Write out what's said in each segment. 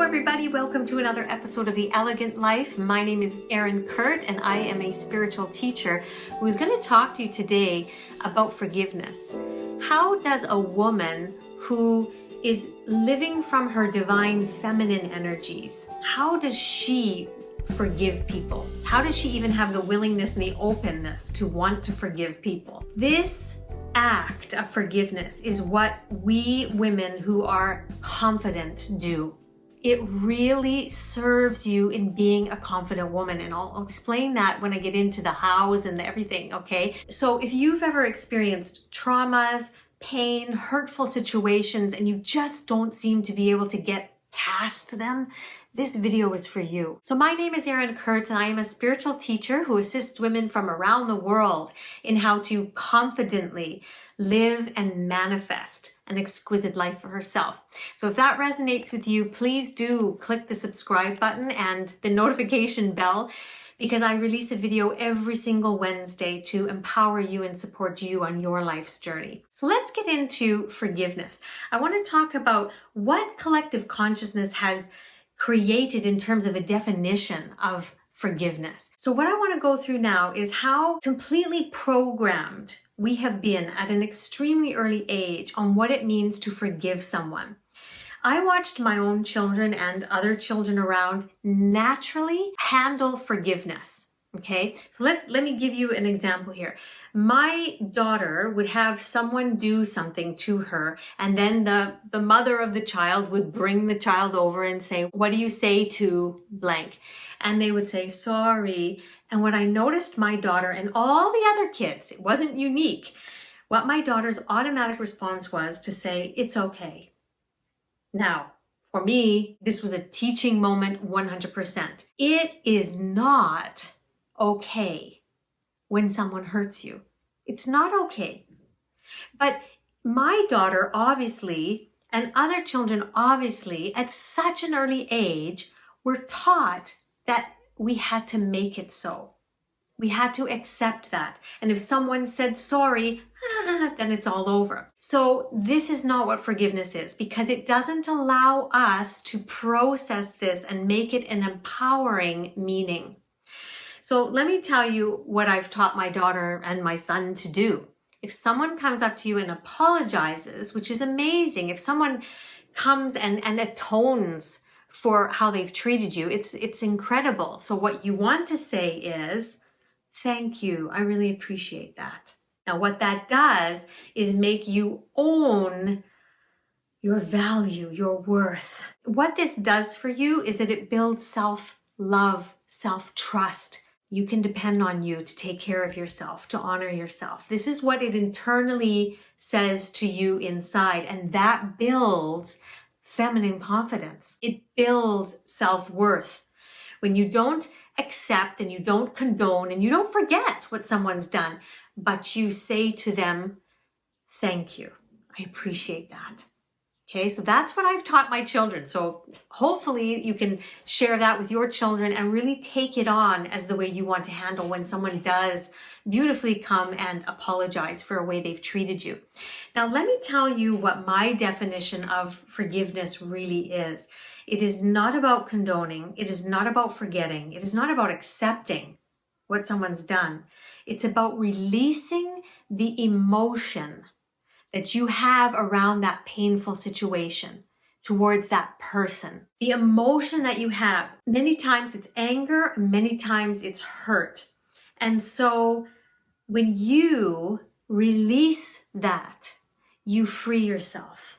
everybody, welcome to another episode of The Elegant Life. My name is Erin Kurt and I am a spiritual teacher who is going to talk to you today about forgiveness. How does a woman who is living from her divine feminine energies, how does she forgive people? How does she even have the willingness and the openness to want to forgive people? This act of forgiveness is what we women who are confident do. It really serves you in being a confident woman, and I'll explain that when I get into the hows and the everything, okay? So if you've ever experienced traumas, pain, hurtful situations, and you just don't seem to be able to get past them, this video is for you. So my name is Erin Kurt and I am a spiritual teacher who assists women from around the world in how to confidently live and manifest an exquisite life for herself. So if that resonates with you, please do click the subscribe button and the notification bell, because I release a video every single Wednesday to empower you and support you on your life's journey. So let's get into forgiveness. I want to talk about what collective consciousness has created in terms of a definition of forgiveness. So what I want to go through now is how completely programmed we have been at an extremely early age on what it means to forgive someone. I watched my own children and other children around naturally handle forgiveness. Okay, so let me give you an example here. My daughter would have someone do something to her, and then the mother of the child would bring the child over and say, "What do you say to blank?" And they would say, "Sorry." And what I noticed my daughter and all the other kids, it wasn't unique, what my daughter's automatic response was to say, "It's okay." Now, for me, this was a teaching moment 100%. It is not okay when someone hurts you. It's not okay. But my daughter obviously, and other children obviously, at such an early age, were taught that we had to make it so. We had to accept that. And if someone said sorry, then it's all over. So this is not what forgiveness is, because it doesn't allow us to process this and make it an empowering meaning. So let me tell you what I've taught my daughter and my son to do. If someone comes up to you and apologizes, which is amazing, if someone comes and atones for how they've treated you, it's incredible. So what you want to say is, "Thank you, I really appreciate that." Now what that does is make you own your value, your worth. What this does for you is that it builds self-love, self-trust. You can depend on you to take care of yourself, to honor yourself. This is what it internally says to you inside, and that builds feminine confidence. It builds self-worth. When you don't accept and you don't condone and you don't forget what someone's done, but you say to them, "Thank you, I appreciate that." Okay, so that's what I've taught my children. So hopefully you can share that with your children and really take it on as the way you want to handle when someone does beautifully come and apologize for a way they've treated you. Now, let me tell you what my definition of forgiveness really is. It is not about condoning. It is not about forgetting. It is not about accepting what someone's done. It's about releasing the emotion that you have around that painful situation towards that person. The emotion that you have, many times it's anger, many times it's hurt. And so when you release that, you free yourself.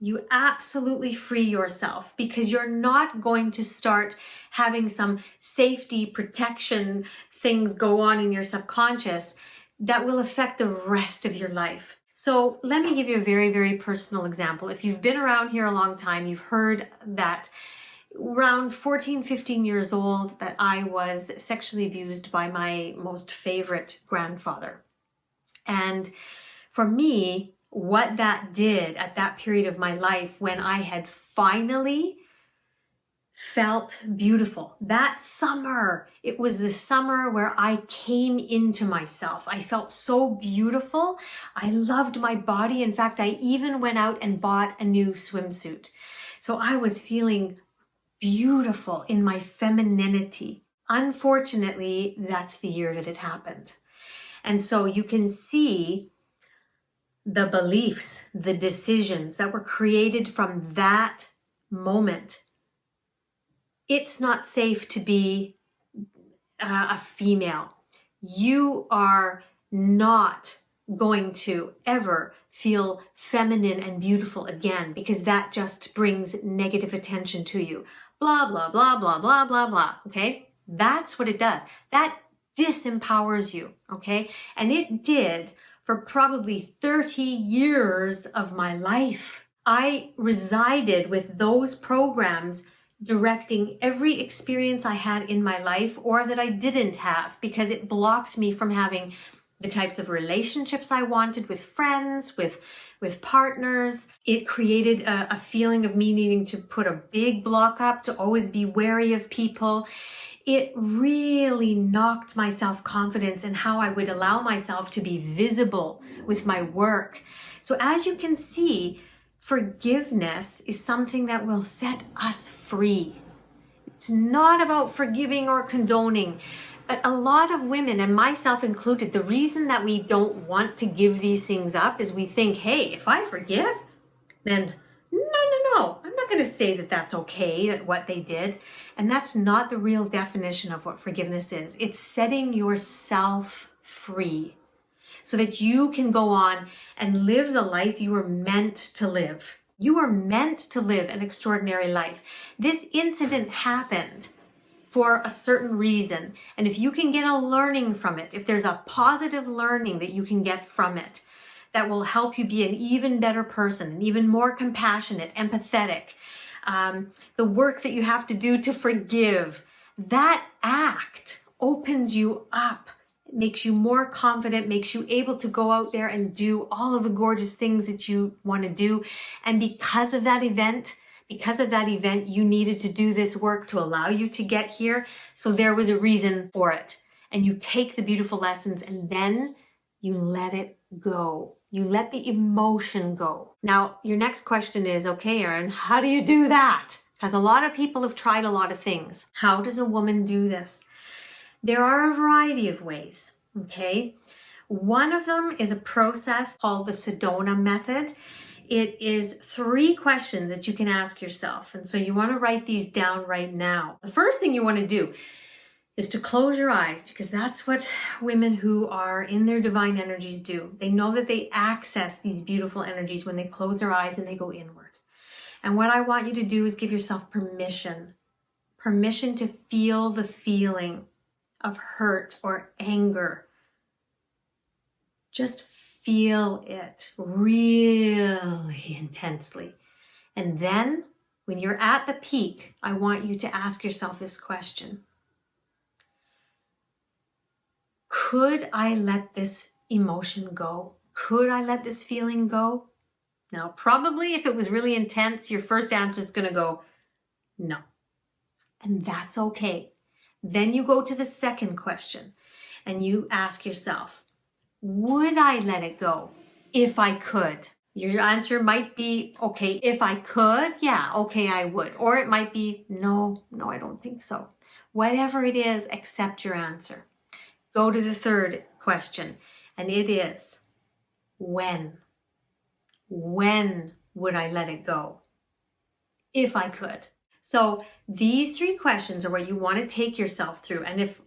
You absolutely free yourself, because you're not going to start having some safety protection things go on in your subconscious that will affect the rest of your life. So let me give you a very, very personal example. If you've been around here a long time, you've heard that around 14, 15 years old that I was sexually abused by my most favorite grandfather. And for me, what that did at that period of my life when I had finally felt beautiful. That summer, it was the summer where I came into myself. I felt so beautiful. I loved my body. In fact, I even went out and bought a new swimsuit. So I was feeling beautiful in my femininity. Unfortunately, that's the year that it happened. And so you can see the beliefs, the decisions that were created from that moment. It's not safe to be a female. You are not going to ever feel feminine and beautiful again, because that just brings negative attention to you. Blah, blah, blah, blah, blah, blah, blah. Okay? That's what it does. That disempowers you. Okay? And it did for probably 30 years of my life. I resided with those programs directing every experience I had in my life, or that I didn't have, because it blocked me from having the types of relationships I wanted with friends, with partners. It created a feeling of me needing to put a big block up, to always be wary of people. It really knocked my self-confidence and how I would allow myself to be visible with my work. So as you can see, forgiveness is something that will set us free. It's not about forgiving or condoning. But a lot of women, and myself included, the reason that we don't want to give these things up is we think, hey, if I forgive, then no, I'm not going to say that that's okay, that what they did. And that's not the real definition of what forgiveness is. It's setting yourself free so that you can go on and live the life you were meant to live. You are meant to live an extraordinary life. This incident happened for a certain reason. And if you can get a learning from it, if there's a positive learning that you can get from it, that will help you be an even better person, an even more compassionate, empathetic, the work that you have to do to forgive, that act opens you up. It makes you more confident, makes you able to go out there and do all of the gorgeous things that you want to do. And because of that event, you needed to do this work to allow you to get here. So there was a reason for it. And you take the beautiful lessons and then you let it go. You let the emotion go. Now, your next question is, okay, Erin, how do you do that? Because a lot of people have tried a lot of things. How does a woman do this? There are a variety of ways, okay? One of them is a process called the Sedona Method. It is 3 questions that you can ask yourself. And so you want to write these down right now. The first thing you want to do is to close your eyes, because that's what women who are in their divine energies do. They know that they access these beautiful energies when they close their eyes and they go inward. And what I want you to do is give yourself permission to feel the feeling of hurt or anger. Just feel it really intensely. And then when you're at the peak, I want you to ask yourself this question. Could I let this emotion go? Could I let this feeling go? Now, probably if it was really intense, your first answer is going to go, no. And that's okay. Then you go to the second question and you ask yourself, would I let it go if I could? Your answer might be, okay, if I could, yeah, okay, I would. Or it might be, no, I don't think so. Whatever it is, accept your answer. Go to the third question, and it is, when? When would I let it go? If I could. So these 3 questions are what you want to take yourself through. And if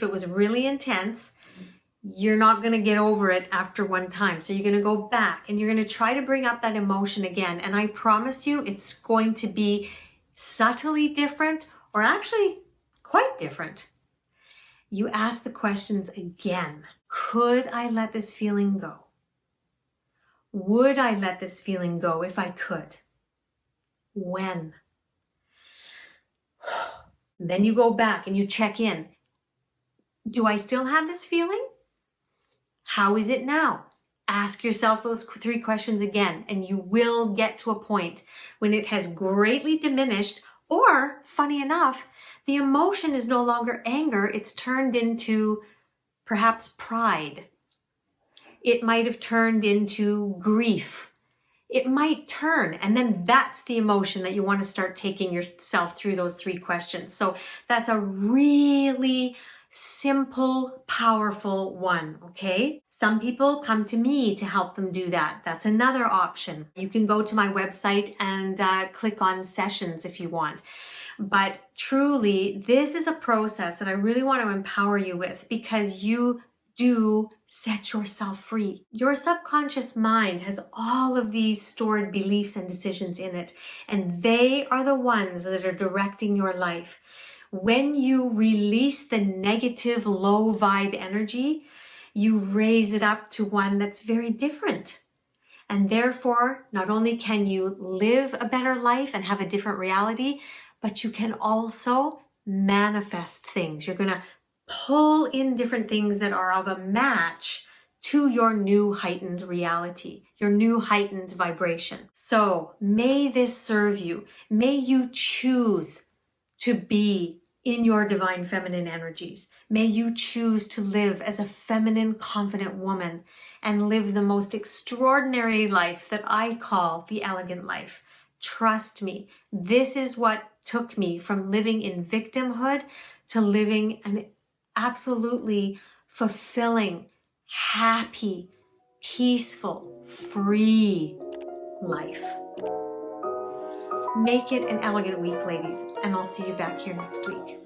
it was really intense, you're not going to get over it after one time. So you're going to go back and you're going to try to bring up that emotion again. And I promise you, it's going to be subtly different, or actually quite different. You ask the questions again. Could I let this feeling go? Would I let this feeling go if I could? When? Then you go back and you check in. Do I still have this feeling? How is it now? Ask yourself those 3 questions again, and you will get to a point when it has greatly diminished, or, funny enough, the emotion is no longer anger, it's turned into perhaps pride. It might have turned into grief. it might turn, and then that's the emotion that you want to start taking yourself through those 3 questions. So that's a really simple, powerful one, okay? Some people come to me to help them do that. That's another option. You can go to my website and click on sessions if you want. But truly, this is a process that I really want to empower you with, because you do set yourself free. Your subconscious mind has all of these stored beliefs and decisions in it, and they are the ones that are directing your life. When you release the negative, low vibe energy, you raise it up to one that's very different. And therefore, not only can you live a better life and have a different reality, but you can also manifest things. You're going to pull in different things that are of a match to your new heightened reality, your new heightened vibration. So may this serve you. May you choose to be in your divine feminine energies. May you choose to live as a feminine, confident woman and live the most extraordinary life that I call the elegant life. Trust me, this is what took me from living in victimhood to living an absolutely fulfilling, happy, peaceful, free life. Make it an elegant week, ladies, and I'll see you back here next week.